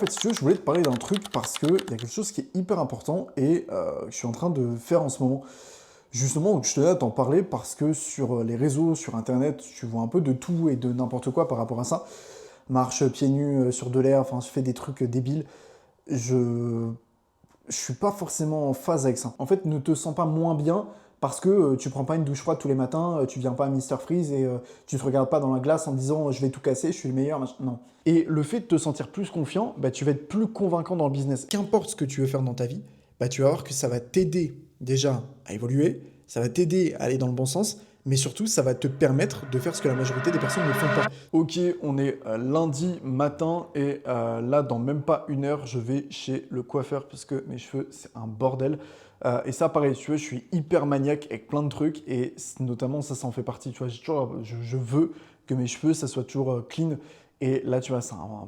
En fait, si tu veux, je voulais te parler d'un truc parce qu'il y a quelque chose qui est hyper important et que je suis en train de faire en ce moment. Justement, je tenais à t'en parler parce que sur les réseaux, sur Internet, tu vois un peu de tout et de n'importe quoi par rapport à ça. Marche pieds nus sur de l'air, enfin, je fais des trucs débiles. Je je suis pas forcément en phase avec ça. En fait, ne te sens pas moins bien parce que tu prends pas une douche froide tous les matins, tu viens pas à Mister Freeze et tu te regardes pas dans la glace en disant je vais tout casser, je suis le meilleur, machin. Non. Et le fait de te sentir plus confiant, bah, tu vas être plus convaincant dans le business. Qu'importe ce que tu veux faire dans ta vie, bah, tu vas voir que ça va t'aider déjà à évoluer, ça va t'aider à aller dans le bon sens, mais surtout, ça va te permettre de faire ce que la majorité des personnes ne font pas. Ok, on est lundi matin et là, dans même pas une heure, je vais chez le coiffeur parce que mes cheveux, c'est un bordel. Et ça, pareil, tu vois, je suis hyper maniaque avec plein de trucs et notamment ça, ça en fait partie. Tu vois, je veux que mes cheveux, ça soit toujours clean. Et là, tu vois,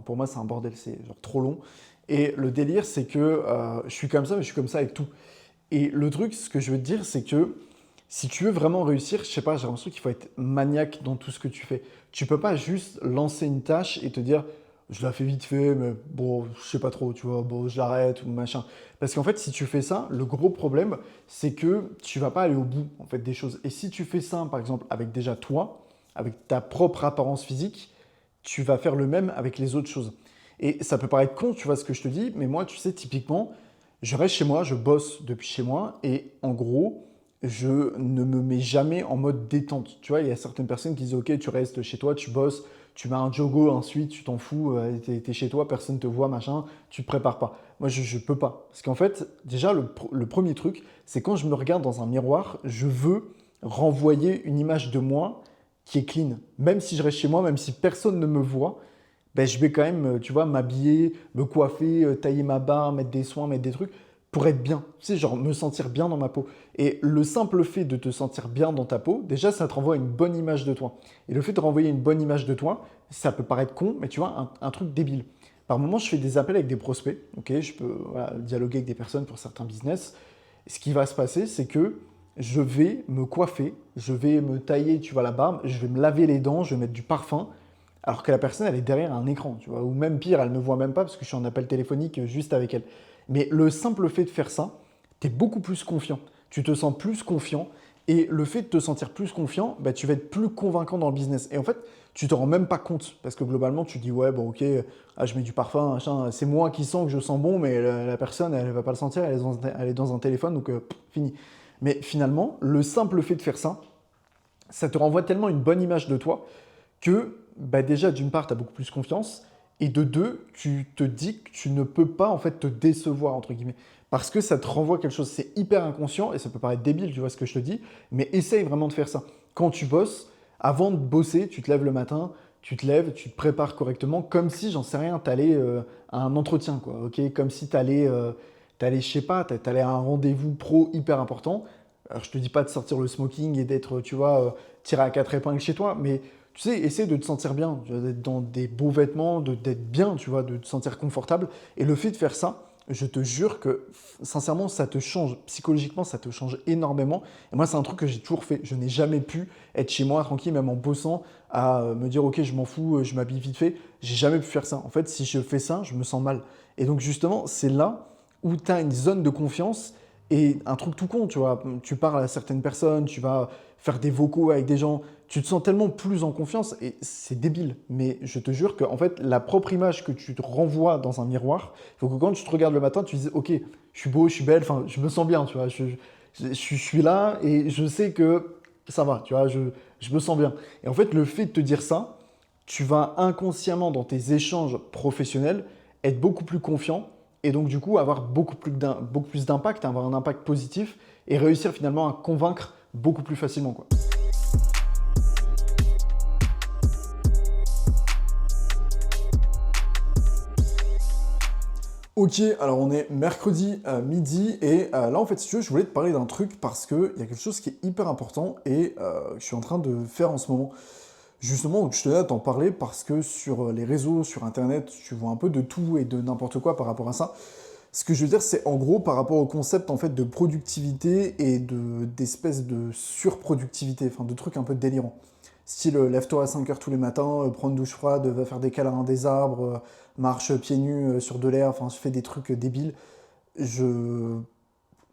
pour moi, c'est un bordel, c'est genre trop long. Et le délire, c'est que je suis comme ça, mais je suis comme ça avec tout. Et le truc, ce que je veux te dire, c'est que si tu veux vraiment réussir, je sais pas, j'ai l'impression qu'il faut être maniaque dans tout ce que tu fais. Tu peux pas juste lancer une tâche et te dire, je la fais vite fait, mais bon, je sais pas trop, tu vois, bon, je l'arrête ou machin. Parce qu'en fait, si tu fais ça, le gros problème, c'est que tu vas pas aller au bout, en fait, des choses. Et si tu fais ça, par exemple, avec déjà toi, avec ta propre apparence physique, tu vas faire le même avec les autres choses. Et ça peut paraître con, tu vois ce que je te dis, mais moi, tu sais, typiquement, je reste chez moi, je bosse depuis chez moi, et en gros, je ne me mets jamais en mode détente. Tu vois, il y a certaines personnes qui disent, ok, tu restes chez toi, tu bosses, tu mets un jogo, ensuite tu t'en fous, t'es chez toi, personne te voit, machin, tu te prépares pas. Moi, je peux pas. Parce qu'en fait, déjà, le premier truc, c'est quand je me regarde dans un miroir, je veux renvoyer une image de moi qui est clean. Même si je reste chez moi, même si personne ne me voit, ben, je vais quand même, tu vois, m'habiller, me coiffer, tailler ma barbe, mettre des soins, mettre des trucs pour être bien. Tu sais, genre me sentir bien dans ma peau. Et le simple fait de te sentir bien dans ta peau, déjà, ça te renvoie une bonne image de toi. Et le fait de renvoyer une bonne image de toi, ça peut paraître con, mais tu vois, un truc débile. Par moment, je fais des appels avec des prospects, ok, je peux voilà, dialoguer avec des personnes pour certains business. Ce qui va se passer, c'est que je vais me coiffer, je vais me tailler, tu vois, la barbe, je vais me laver les dents, je vais mettre du parfum, alors que la personne, elle est derrière un écran, tu vois, ou même pire, elle ne me voit même pas parce que je suis en appel téléphonique juste avec elle. Mais le simple fait de faire ça, tu es beaucoup plus confiant, tu te sens plus confiant, et le fait de te sentir plus confiant, bah, tu vas être plus convaincant dans le business. Et en fait, tu te rends même pas compte, parce que globalement, tu dis, ouais, bon, ok, je mets du parfum, machin, c'est moi qui sens que je sens bon, mais la personne, elle va pas le sentir, elle est dans un téléphone, donc fini. Mais finalement, le simple fait de faire ça te renvoie tellement une bonne image de toi que bah déjà, d'une part, tu as beaucoup plus confiance, et de deux, tu te dis que tu ne peux pas en fait te décevoir, entre guillemets, parce que ça te renvoie quelque chose. C'est hyper inconscient, et ça peut paraître débile, tu vois ce que je te dis, mais essaye vraiment de faire ça. Quand tu bosses, avant de bosser, tu te lèves le matin, tu te lèves, tu te prépares correctement, comme si, j'en sais rien, tu allais à un entretien, quoi, ok? Comme si tu allais, je sais pas, tu allais à un rendez-vous pro hyper important. Alors, je te dis pas de sortir le smoking et d'être, tu vois, tiré à quatre épingles chez toi, mais tu sais, essaie de te sentir bien, tu vois, d'être dans des beaux vêtements, d'être bien, tu vois, de te sentir confortable. Et le fait de faire ça, je te jure que, sincèrement, ça te change. Psychologiquement, ça te change énormément. Et moi, c'est un truc que j'ai toujours fait. Je n'ai jamais pu être chez moi tranquille, même en bossant, à me dire, ok, je m'en fous, je m'habille vite fait. J'ai jamais pu faire ça. En fait, si je fais ça, je me sens mal. Et donc, justement, c'est là où tu as une zone de confiance et un truc tout con, tu vois. Tu parles à certaines personnes, tu vas faire des vocaux avec des gens, tu te sens tellement plus en confiance et c'est débile. Mais je te jure que en fait, la propre image que tu te renvoies dans un miroir, il faut que quand tu te regardes le matin, tu dises ok, je suis beau, je suis belle, enfin, je me sens bien, tu vois. Je suis là et je sais que ça va, tu vois, je me sens bien. Et en fait, le fait de te dire ça, tu vas inconsciemment dans tes échanges professionnels être beaucoup plus confiant et donc du coup avoir beaucoup plus d'impact, avoir un impact positif et réussir finalement à convaincre beaucoup plus facilement, quoi. Ok, alors on est mercredi midi et là en fait si tu veux je voulais te parler d'un truc parce qu'il y a quelque chose qui est hyper important et que je suis en train de faire en ce moment. Justement, donc, je tenais à t'en parler parce que sur les réseaux, sur internet, tu vois un peu de tout et de n'importe quoi par rapport à ça. Ce que je veux dire, c'est en gros par rapport au concept en fait de productivité et d'espèce de surproductivité, enfin de trucs un peu délirants. Style, lève-toi à 5 heures tous les matins, prends une douche froide, va faire des câlins à des arbres, marche pieds nus sur de l'air, enfin, je fais des trucs débiles. Je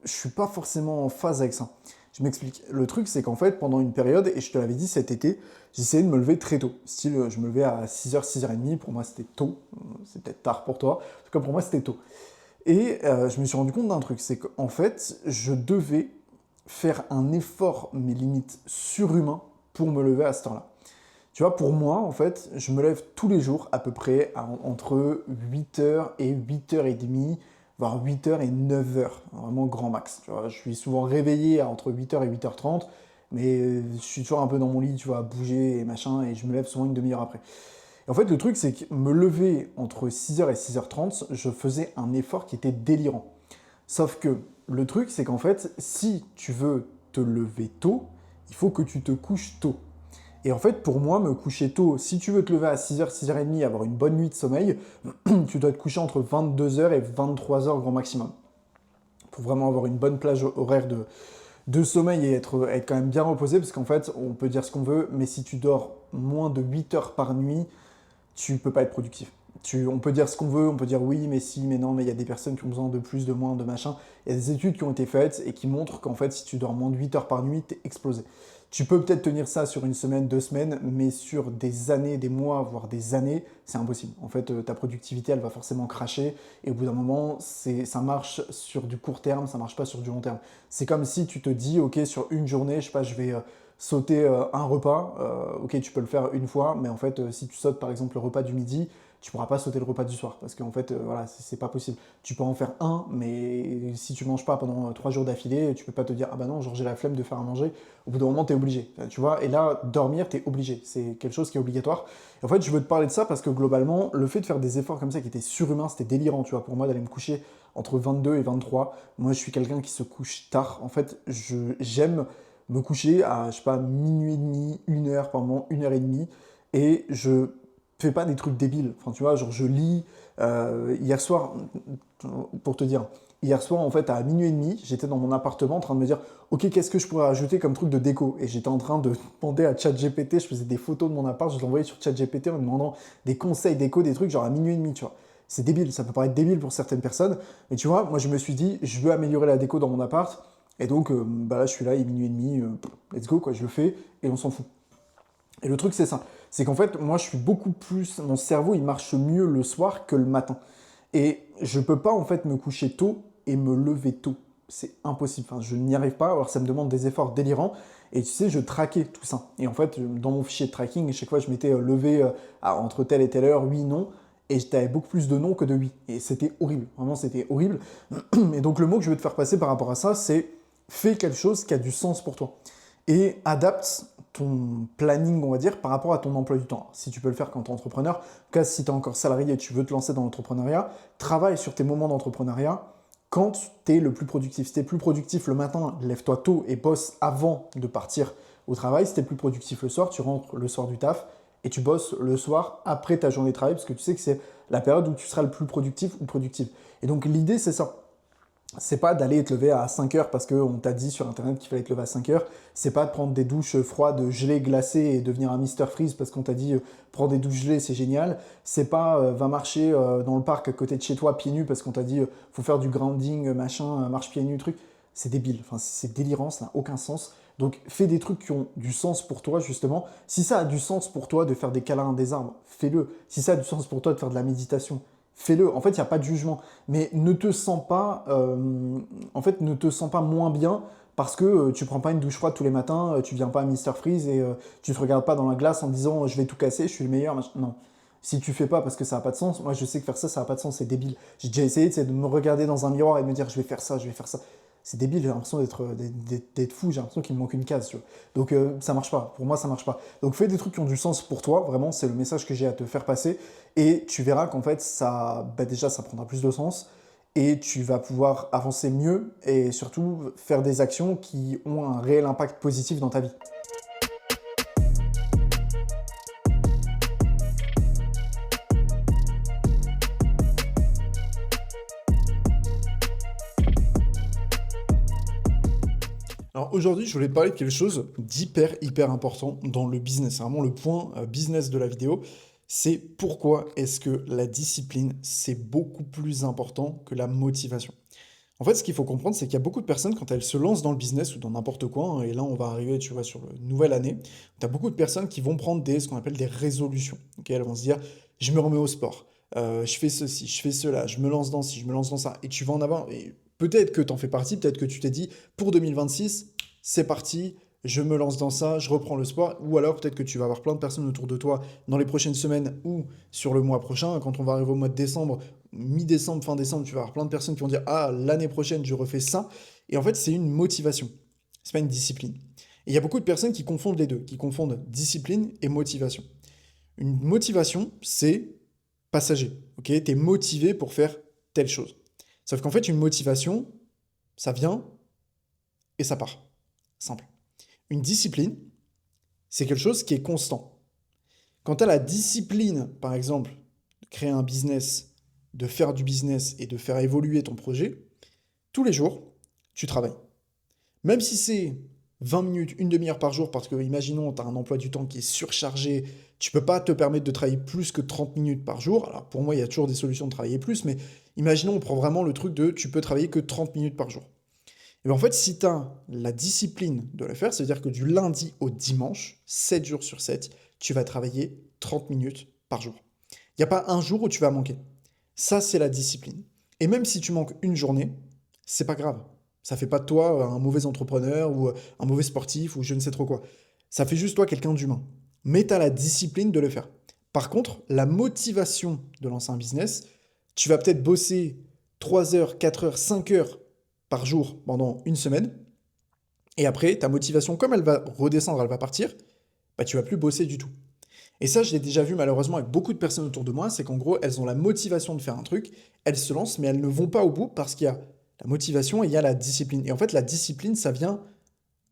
je suis pas forcément en phase avec ça. Je m'explique. Le truc, c'est qu'en fait, pendant une période, et je te l'avais dit cet été, j'essayais de me lever très tôt. Style, je me levais à 6h, 6h30. Pour moi, c'était tôt. C'est peut-être tard pour toi. En tout cas, pour moi, c'était tôt. Et je me suis rendu compte d'un truc, c'est qu'en fait, je devais faire un effort, mes limites surhumain, pour me lever à cette heure-là. Tu vois, pour moi, en fait, je me lève tous les jours à peu près entre 8h et 8h30, voire 8h et 9h, vraiment grand max. Tu vois, je suis souvent réveillé entre 8h et 8h30, mais je suis toujours un peu dans mon lit, tu vois, à bouger et machin, et je me lève souvent une demi-heure après. Et en fait, le truc, c'est que me lever entre 6h et 6h30, je faisais un effort qui était délirant. Sauf que le truc, c'est qu'en fait, si tu veux te lever tôt, il faut que tu te couches tôt. Et en fait, pour moi, me coucher tôt, si tu veux te lever à 6h, 6h30, avoir une bonne nuit de sommeil, tu dois te coucher entre 22h et 23h grand maximum. Pour vraiment avoir une bonne plage horaire de sommeil et être quand même bien reposé, parce qu'en fait, on peut dire ce qu'on veut, mais si tu dors moins de 8 heures par nuit, tu peux pas être productif. On peut dire ce qu'on veut, on peut dire oui, mais si, mais non, mais il y a des personnes qui ont besoin de plus, de moins, de machin. Il y a des études qui ont été faites et qui montrent qu'en fait, si tu dors moins de 8 heures par nuit, t'es explosé. Tu peux peut-être tenir ça sur une semaine, 2 semaines, mais sur des années, des mois, voire des années, c'est impossible. En fait, ta productivité, elle va forcément cracher et au bout d'un moment, ça marche sur du court terme, ça marche pas sur du long terme. C'est comme si tu te dis, ok, sur une journée, je sais pas, je vais sauter un repas, ok, tu peux le faire une fois, mais en fait, si tu sautes par exemple le repas du midi, tu pourras pas sauter le repas du soir, parce qu'en fait, voilà, c'est pas possible. Tu peux en faire un, mais si tu manges pas pendant 3 jours d'affilée, tu peux pas te dire, ah bah non, genre j'ai la flemme de faire à manger, au bout d'un moment, tu es obligé, tu vois, et là, dormir, tu es obligé, c'est quelque chose qui est obligatoire. Et en fait, je veux te parler de ça parce que globalement, le fait de faire des efforts comme ça qui étaient surhumains, c'était délirant, tu vois, pour moi, d'aller me coucher entre 22 et 23, moi, je suis quelqu'un qui se couche tard, en fait, j'aime me coucher à, je sais pas, minuit et demi, 1 heure par moment, 1 heure et demie, et je fais pas des trucs débiles. Enfin, tu vois, genre je lis. Hier soir, pour te dire, hier soir, en fait, à minuit et demi, j'étais dans mon appartement en train de me dire, ok, qu'est-ce que je pourrais ajouter comme truc de déco? Et j'étais en train de demander à ChatGPT, je faisais des photos de mon appart, je l'envoyais sur ChatGPT en me demandant des conseils déco, des trucs, genre à minuit et demi, tu vois. C'est débile, ça peut paraître débile pour certaines personnes, mais tu vois, moi je me suis dit, je veux améliorer la déco dans mon appart, et donc bah là je suis là, il est minuit et demi, let's go, quoi, je le fais, et on s'en fout. Et le truc, c'est ça. C'est qu'en fait, moi, je suis beaucoup plus. Mon cerveau, il marche mieux le soir que le matin. Et je peux pas, en fait, me coucher tôt et me lever tôt. C'est impossible. Enfin, je n'y arrive pas. Alors, ça me demande des efforts délirants. Et tu sais, je traquais tout ça. Et en fait, dans mon fichier de tracking, à chaque fois, je m'étais levé entre telle et telle heure, oui, non. Et j'avais beaucoup plus de non que de oui. Et c'était horrible. Vraiment, c'était horrible. Et donc, le mot que je veux te faire passer par rapport à ça, c'est fais quelque chose qui a du sens pour toi. Et adapte ton planning, on va dire, par rapport à ton emploi du temps. Si tu peux le faire quand tu es entrepreneur, en tout cas, si tu es encore salarié et tu veux te lancer dans l'entrepreneuriat, travaille sur tes moments d'entrepreneuriat quand tu es le plus productif. Si tu es plus productif le matin, lève-toi tôt et bosse avant de partir au travail. Si tu es plus productif le soir, tu rentres le soir du taf et tu bosses le soir après ta journée de travail parce que tu sais que c'est la période où tu seras le plus productif ou productive. Et donc l'idée, c'est ça. C'est pas d'aller te lever à 5 heures parce qu'on t'a dit sur internet qu'il fallait te lever à 5 heures. C'est pas de prendre des douches froides, gelées, glacées et devenir un Mister Freeze parce qu'on t'a dit prends des douches gelées, c'est génial. C'est pas va marcher dans le parc à côté de chez toi pieds nus parce qu'on t'a dit faut faire du grounding, machin, marche pieds nus, truc. C'est débile, enfin, c'est délirant, ça n'a aucun sens. Donc fais des trucs qui ont du sens pour toi justement. Si ça a du sens pour toi de faire des câlins à des arbres, fais-le. Si ça a du sens pour toi de faire de la méditation, fais-le. En fait, il n'y a pas de jugement. Mais ne te sens pas, ne te sens pas moins bien parce que tu prends pas une douche froide tous les matins, tu viens pas à Mister Freeze et tu te regardes pas dans la glace en disant je vais tout casser, je suis le meilleur. Non. Si tu fais pas parce que ça n'a pas de sens, moi je sais que faire ça, ça n'a pas de sens, c'est débile. J'ai déjà essayé de me regarder dans un miroir et de me dire je vais faire ça, je vais faire ça. C'est débile, j'ai l'impression d'être fou, j'ai l'impression qu'il me manque une case. Tu vois. Donc ça marche pas, pour moi ça marche pas. Donc fais des trucs qui ont du sens pour toi, vraiment c'est le message que j'ai à te faire passer. Et tu verras qu'en fait déjà ça prendra plus de sens et tu vas pouvoir avancer mieux et surtout faire des actions qui ont un réel impact positif dans ta vie. Alors aujourd'hui, je voulais te parler de quelque chose hyper important dans le business. C'est vraiment le point business de la vidéo. C'est pourquoi est-ce que la discipline, c'est beaucoup plus important que la motivation. En fait, ce qu'il faut comprendre, c'est qu'il y a beaucoup de personnes, quand elles se lancent dans le business ou dans n'importe quoi, hein, et là, on va arriver, tu vois, sur la nouvelle année, tu as beaucoup de personnes qui vont prendre ce qu'on appelle des résolutions. Ok, elles vont se dire, je me remets au sport, je fais ceci, je fais cela, je me lance dans ci, je me lance dans ça. Et tu vas en avoir, et peut-être que tu en fais partie, peut-être que tu t'es dit, pour 2026, c'est parti, je me lance dans ça, je reprends le sport. Ou alors peut-être que tu vas avoir plein de personnes autour de toi dans les prochaines semaines ou sur le mois prochain, quand on va arriver au mois de décembre, mi-décembre, fin décembre, tu vas avoir plein de personnes qui vont dire, ah, l'année prochaine, je refais ça. Et en fait, c'est une motivation. C'est pas une discipline. Et il y a beaucoup de personnes qui confondent les deux, qui confondent discipline et motivation. Une motivation, c'est passager. Ok, tu es motivé pour faire telle chose. Sauf qu'en fait, une motivation, ça vient et ça part. Simple. Une discipline, c'est quelque chose qui est constant. Quand tu as la discipline, par exemple, de créer un business, de faire du business et de faire évoluer ton projet, tous les jours, tu travailles. Même si c'est 20 minutes, une demi-heure par jour, parce que, imaginons, tu as un emploi du temps qui est surchargé, tu peux pas te permettre de travailler plus que 30 minutes par jour. Alors, pour moi, il y a toujours des solutions de travailler plus, mais imaginons, on prend vraiment le truc de tu peux travailler que 30 minutes par jour. Et bien en fait, si tu as la discipline de le faire, c'est-à-dire que du lundi au dimanche, 7 jours sur 7, tu vas travailler 30 minutes par jour. Il n'y a pas un jour où tu vas manquer. Ça, c'est la discipline. Et même si tu manques une journée, c'est pas grave. Ça fait pas de toi un mauvais entrepreneur ou un mauvais sportif ou je ne sais trop quoi. Ça fait juste toi quelqu'un d'humain. Mais tu as la discipline de le faire. Par contre, la motivation de lancer un business, tu vas peut-être bosser 3 heures, 4 heures, 5 heures par jour pendant une semaine. Et après, ta motivation, comme elle va redescendre, elle va partir, bah, tu vas plus bosser du tout. Et ça, je l'ai déjà vu malheureusement avec beaucoup de personnes autour de moi, c'est qu'en gros, elles ont la motivation de faire un truc, elles se lancent, mais elles ne vont pas au bout parce qu'il y a la motivation et il y a la discipline. Et en fait, la discipline, ça vient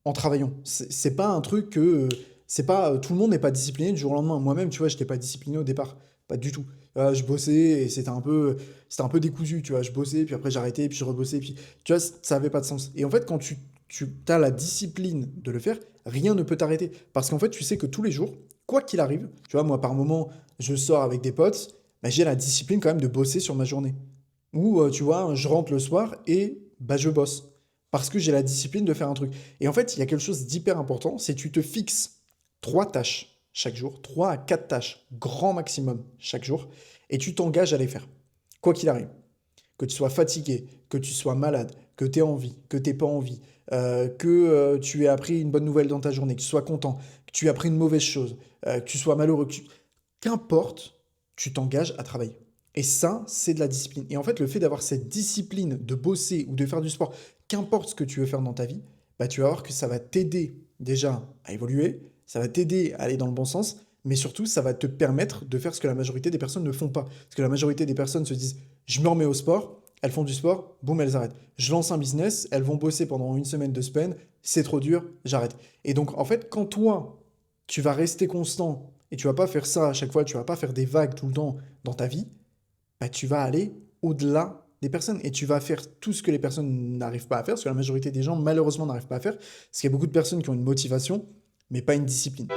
en travaillant. C'est pas un truc que. C'est pas. Tout le monde n'est pas discipliné du jour au lendemain. Moi-même, tu vois, je n'étais pas discipliné au départ. Pas du tout. Je bossais et c'était un peu décousu, tu vois. Je bossais, puis après j'arrêtais, puis je rebossais, puis tu vois, ça avait pas de sens. Et en fait, quand tu as la discipline de le faire, rien ne peut t'arrêter. Parce qu'en fait, tu sais que tous les jours, quoi qu'il arrive, tu vois, moi par moment, je sors avec des potes, bah, j'ai la discipline quand même de bosser sur ma journée. Ou, tu vois, je rentre le soir et bah, je bosse. Parce que j'ai la discipline de faire un truc. Et en fait, il y a quelque chose d'hyper important, c'est que tu te fixes 3 tâches chaque jour, 3 à 4 tâches, grand maximum chaque jour, et tu t'engages à les faire. Quoi qu'il arrive. Que tu sois fatigué, que tu sois malade, que tu aies envie, que tu n'aies pas envie, que tu aies appris une bonne nouvelle dans ta journée, que tu sois content, que tu aies appris une mauvaise chose, que tu sois malheureux, qu'importe, tu t'engages à travailler. Et ça, c'est de la discipline. Et en fait, le fait d'avoir cette discipline de bosser ou de faire du sport, qu'importe ce que tu veux faire dans ta vie, bah, tu vas voir que ça va t'aider déjà à évoluer, ça va t'aider à aller dans le bon sens, mais surtout, ça va te permettre de faire ce que la majorité des personnes ne font pas. Parce que la majorité des personnes se disent, je me remets au sport, elles font du sport, boum, elles arrêtent. Je lance un business, elles vont bosser pendant une semaine, 2 semaines, c'est trop dur, j'arrête. Et donc, en fait, quand toi, tu vas rester constant et tu vas pas faire ça à chaque fois, tu vas pas faire des vagues tout le temps dans ta vie, bah, tu vas aller au-delà des personnes et tu vas faire tout ce que les personnes n'arrivent pas à faire, ce que la majorité des gens malheureusement n'arrivent pas à faire, parce qu'il y a beaucoup de personnes qui ont une motivation, mais pas une discipline.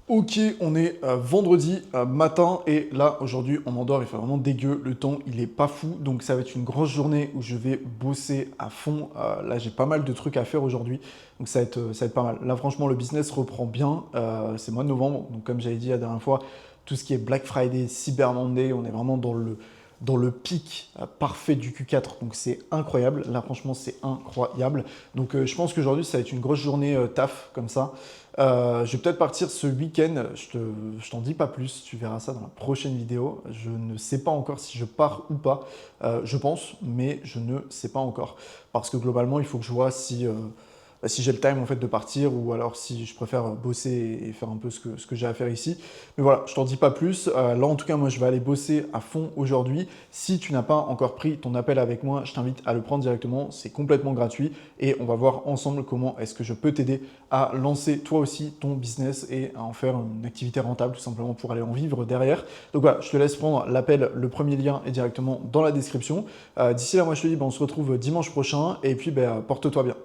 Ok, on est vendredi matin et là aujourd'hui on m'endort, il fait vraiment dégueu, le temps il est pas fou donc ça va être une grosse journée où je vais bosser à fond. Là j'ai pas mal de trucs à faire aujourd'hui donc ça va être pas mal. Là franchement le business reprend bien, c'est mois de novembre donc comme j'avais dit la dernière fois, tout ce qui est Black Friday, Cyber Monday, on est vraiment dans le pic parfait du Q4 donc c'est incroyable. Là franchement c'est incroyable donc je pense qu'aujourd'hui ça va être une grosse journée taf comme ça. Je vais peut-être partir ce week-end, je t'en dis pas plus, tu verras ça dans la prochaine vidéo. Je ne sais pas encore si je pars ou pas, je pense, mais je ne sais pas encore. Parce que globalement, il faut que je vois si si j'ai le time en fait de partir ou alors si je préfère bosser et faire un peu ce que j'ai à faire ici. Mais voilà, je t'en dis pas plus. Là, en tout cas, moi, je vais aller bosser à fond aujourd'hui. Si tu n'as pas encore pris ton appel avec moi, je t'invite à le prendre directement. C'est complètement gratuit et on va voir ensemble comment est-ce que je peux t'aider à lancer toi aussi ton business et à en faire une activité rentable tout simplement pour aller en vivre derrière. Donc voilà, je te laisse prendre l'appel. Le premier lien est directement dans la description. D'ici là, moi, je te dis, ben, on se retrouve dimanche prochain et puis ben, porte-toi bien.